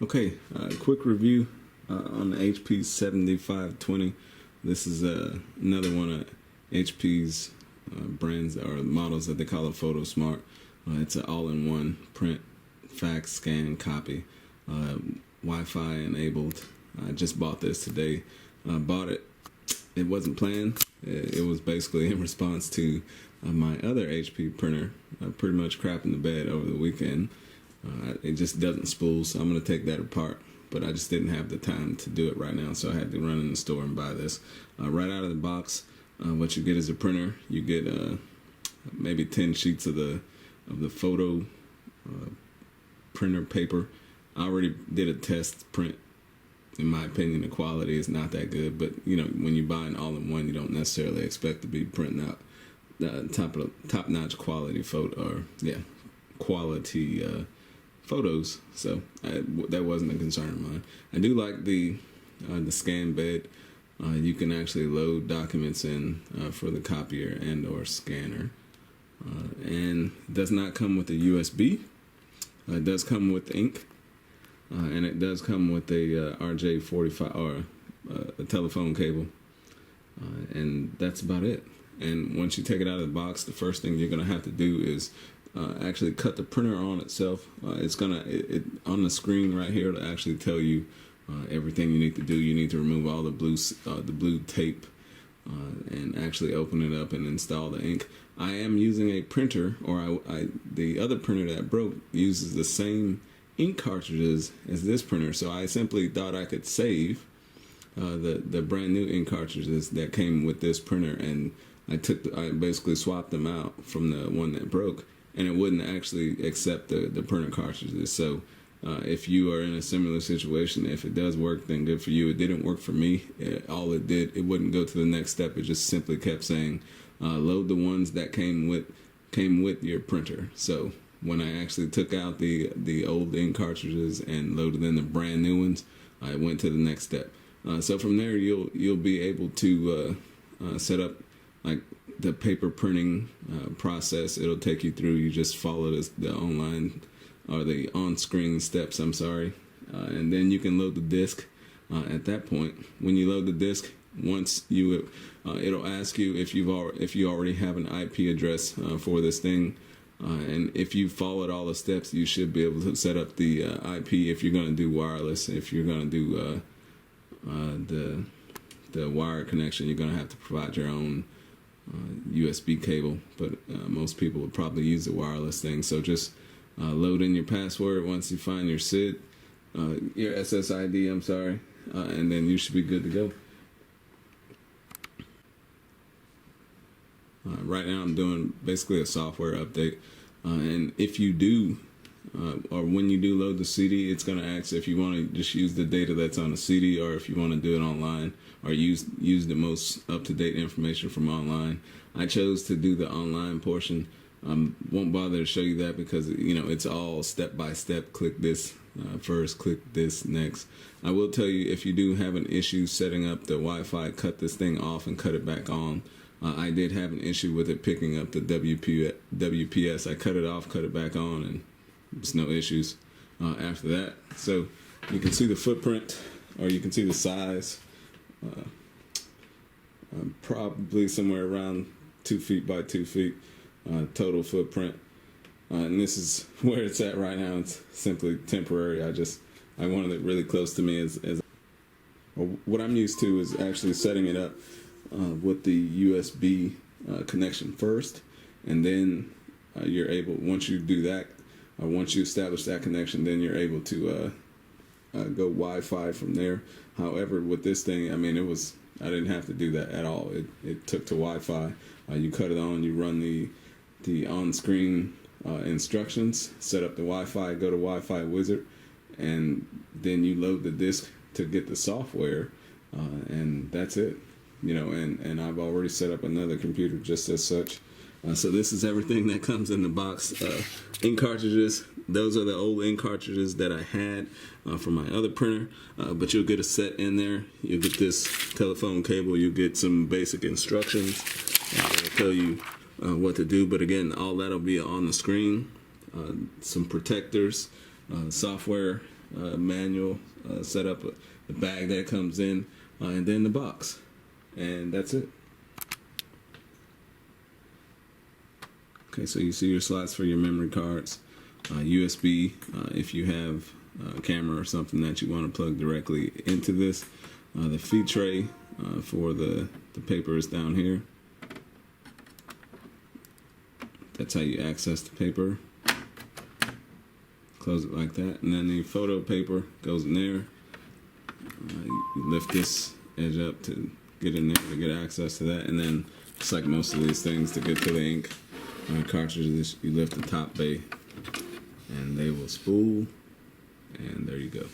Okay, quick review on the HP7520. This is another one of HP's brands or models that they call a Photo Smart. It's an all-in-one print, fax, scan, copy, Wi-Fi enabled. I just bought this today. Bought it. It wasn't planned. It was basically in response to my other HP printer pretty much crapping the bed over the weekend. It just doesn't spool, so I'm going to take that apart. But I just didn't have the time to do it right now, so I had to run in the store and buy this. Right out of the box, what you get is a printer. You get maybe 10 sheets of the photo printer paper. I already did a test print. In my opinion, the quality is not that good, but you know, when you buy an all-in-one, you don't necessarily expect to be printing out top-notch quality quality photos. So that wasn't a concern of mine. I do like the scan bed. You can actually load documents in for the copier and or scanner, and it does not come with a USB. It does come with ink. And it does come with a RJ45 or a telephone cable, and that's about it. And once you take it out of the box, the first thing you're going to have to do is actually cut the printer on itself. It's on the screen right here to actually tell you everything you need to do. You need to remove all the blue tape and actually open it up and install the ink. I am using a printer, or the other printer that broke uses the same ink cartridges as this printer, so I simply thought I could save the brand new ink cartridges that came with this printer, and I basically swapped them out from the one that broke, and it wouldn't actually accept the printer cartridges. So if you are in a similar situation, if it does work, then good for you. It didn't work for me. All it did, it wouldn't go to the next step. It just simply kept saying load the ones that came with your printer. So when I actually took out the old ink cartridges and loaded in the brand new ones, I went to the next step. So from there, you'll be able to set up like the paper printing process. It'll take you through. You just follow the online or the on-screen steps. I'm sorry, and then you can load the disc. At that point, when you load the disc, once it'll ask you if you already have an IP address for this thing. And if you followed all the steps, you should be able to set up the IP if you're going to do wireless. If you're going to do the wire connection, you're going to have to provide your own USB cable. But most people would probably use the wireless thing. So just load in your password once you find your your SSID, I'm sorry, and then you should be good to go. Right now I'm doing basically a software update, and if you do or when you do load the CD, it's going to ask if you want to just use the data that's on the CD, or if you want to do it online or use the most up-to-date information from online. I chose to do the online portion. Won't bother to show you that because it's all step by step. Click this first, click this next. I will tell you, if you do have an issue setting up the Wi-Fi, cut this thing off and cut it back on. I did have an issue with it picking up the WPS. I cut it off, cut it back on, and there's no issues after that. So you can see the footprint, or you can see the size. Probably somewhere around 2 feet by 2 feet total footprint. And this is where it's at right now. It's simply temporary. I wanted it really close to me. What I'm used to is actually setting it up with the USB connection first, and then you're able, once you do that, once you establish that connection, then you're able to go Wi-Fi from there. However, with this thing, I didn't have to do that at all. It took to Wi-Fi. You cut it on, you run the on-screen instructions, set up the Wi-Fi, go to Wi-Fi Wizard, and then you load the disk to get the software, and that's it. And I've already set up another computer just as such. So this is everything that comes in the box. Ink cartridges, those are the old ink cartridges that I had from my other printer, but you'll get a set in there. You'll get this telephone cable, you'll get some basic instructions that'll tell you what to do, but again, all that'll be on the screen. Some protectors, software manual setup, the bag that comes in, and then the box, and that's it. Okay, so you see your slots for your memory cards, USB if you have a camera or something that you want to plug directly into this. The feed tray for the paper is down here. That's how you access the paper. Close it like that, and then the photo paper goes in there. You lift this edge up to get in there to get access to that, and then just like most of these things, to get to the ink cartridges, you lift the top bay and they will spool, and there you go.